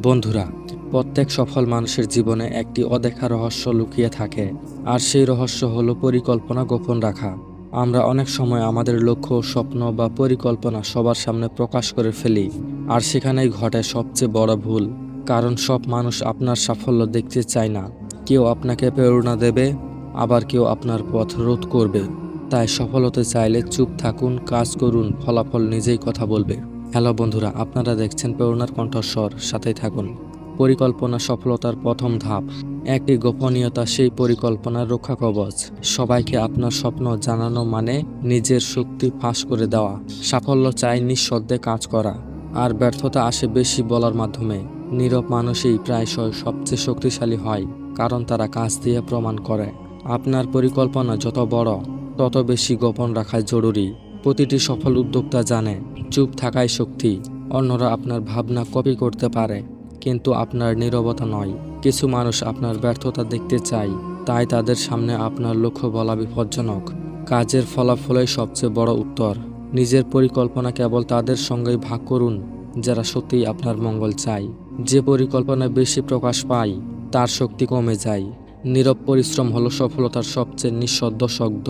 বন্ধুরা, প্রত্যেক সফল মানুষের জীবনে একটি অদেখা রহস্য লুকিয়ে থাকে, আর সেই রহস্য হলো পরিকল্পনা গোপন রাখা। আমরা অনেক সময় আমাদের লক্ষ্য, স্বপ্ন বা পরিকল্পনা সবার সামনে প্রকাশ করে ফেলি, আর সেখানেই ঘটে সবচেয়ে বড় ভুল। কারণ সব মানুষ আপনার সাফল্য দেখতে চায় না। কেউ আপনাকে প্রেরণা দেবে, আবার কেউ আপনার পথ রোধ করবে। তাই সফল হতে চাইলে চুপ থাকুন, কাজ করুন, ফলাফল নিজেই কথা বলবে। হ্যালো বন্ধুরা, আপনারা দেখছেন প্রেরণার কণ্ঠস্বর, সাথেই থাকুন। পরিকল্পনা সফলতার প্রথম ধাপ। একটি গোপনীয়তা সেই পরিকল্পনার রক্ষা কবচ। সবাইকে আপনার স্বপ্ন জানানো মানে নিজের শক্তি ফাঁস করে দেওয়া। সাফল্য চাই নিঃশব্দে কাজ করা, আর ব্যর্থতা আসে বেশি বলার মাধ্যমে। নীরব মানুষই প্রায়শই সবচেয়ে শক্তিশালী হয়, কারণ তারা কাজ দিয়ে প্রমাণ করে। আপনার পরিকল্পনা যত বড়, তত বেশি গোপন রাখা জরুরি। প্রতিটি সফল উদ্যোক্তা জানে, চুপ থাকাই শক্তি। অন্যরা আপনার ভাবনা কপি করতে পারে, কিন্তু আপনার নীরবতা নয়। কিছু মানুষ আপনার ব্যর্থতা দেখতে চায়, তাই তাদের সামনে আপনার লক্ষ্য বলা বিপজ্জনক। কাজের ফলাফলই সবচেয়ে বড় উত্তর। নিজের পরিকল্পনা কেবল তাদের সঙ্গেই ভাগ করুন যারা সত্যিই আপনার মঙ্গল চায়। যে পরিকল্পনা বেশি প্রকাশ পায়, তার শক্তি কমে যায়। নীরব পরিশ্রম হলো সফলতার সবচেয়ে নিঃশব্দ শব্দ।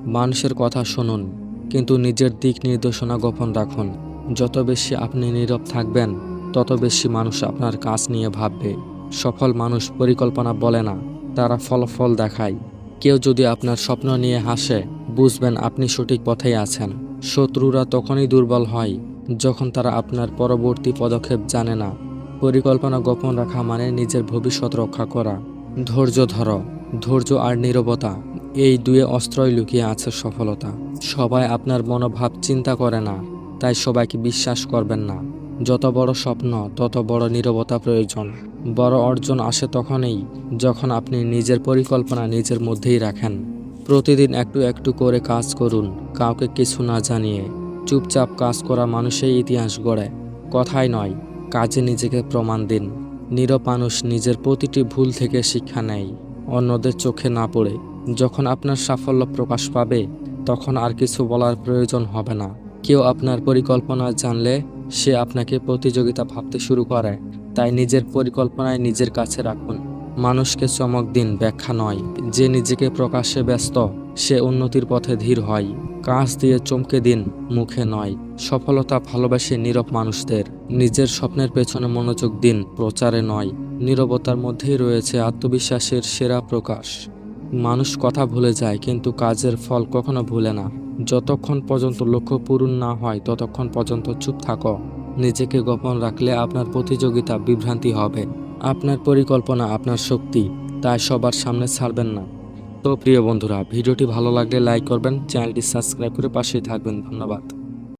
মানুষের কথা শুনুন, কিন্তু নিজের দিক নির্দেশনা গোপন রাখুন। যত বেশি আপনি নীরব থাকবেন, তত বেশি মানুষ আপনার কাজ নিয়ে ভাববে। সফল মানুষ পরিকল্পনা বলে না, তারা ফলাফল দেখায়। কেউ যদি আপনার স্বপ্ন নিয়ে হাসে, বুঝবেন আপনি সঠিক পথেই আছেন। শত্রুরা তখনই দুর্বল হয় যখন তারা আপনার পরবর্তী পদক্ষেপ জানে না। পরিকল্পনা গোপন রাখা মানে নিজের ভবিষ্যৎ রক্ষা করা। ধৈর্য ধরো। ধৈর্য আর নীরবতা, এই দুয়ে অস্ত্রই লুকিয়ে আছে সফলতা। সবাই আপনার মনোভাব চিন্তা করে না, তাই সবাইকে বিশ্বাস করবেন না। যত বড় স্বপ্ন, তত বড় নীরবতা প্রয়োজন। বড় অর্জন আসে তখনই যখন আপনি নিজের পরিকল্পনা নিজের মধ্যেই রাখেন। প্রতিদিন একটু একটু করে কাজ করুন, কাউকে কিছু না জানিয়ে। চুপচাপ কাজ করা মানুষই ইতিহাস গড়ে, কথাই নয়, কাজে নিজেকে প্রমাণ দিন। নীরব মানুষ নিজের প্রতিটি ভুল থেকে শিক্ষা নেয়, অন্যদের চোখে না পড়ে। যখন আপনার সাফল্য প্রকাশ পাবে, তখন আর কিছু বলার প্রয়োজন হবে না। কেউ আপনার পরিকল্পনা জানলে সে আপনাকে প্রতিযোগিতা ভাবতে শুরু করে। তাই নিজের পরিকল্পনায় নিজের কাছে রাখুন। মানুষকে চমক দিন, ব্যাখ্যা নয়। যে নিজেকে প্রকাশে ব্যস্ত, সে উন্নতির পথে ধীর হয়। কাজ দিয়ে চমকে দিন, মুখে নয়। সফলতা ভালোবাসে নীরব মানুষদের। নিজের স্বপ্নের পেছনে মনোযোগ দিন, প্রচারে নয়। নীরবতার মধ্যেই রয়েছে আত্মবিশ্বাসের সেরা প্রকাশ। মানুষ কথা ভুলে যায়, কিন্তু কাজের ফল কখনো ভুলে না। যতক্ষণ পর্যন্ত লক্ষ্য পূরণ না হয়, ততক্ষণ পর্যন্ত চুপ থাকো। নিজেকে গোপন রাখলে আপনার প্রতিযোগিতা বিভ্রান্তি হবে। আপনার পরিকল্পনা আপনার শক্তি, তাই সবার সামনে ছাড়বেন না। তো প্রিয় বন্ধুরা, ভিডিওটি ভালো লাগলে লাইক করবেন, চ্যানেলটি সাবস্ক্রাইব করে পাশেই থাকবেন। ধন্যবাদ।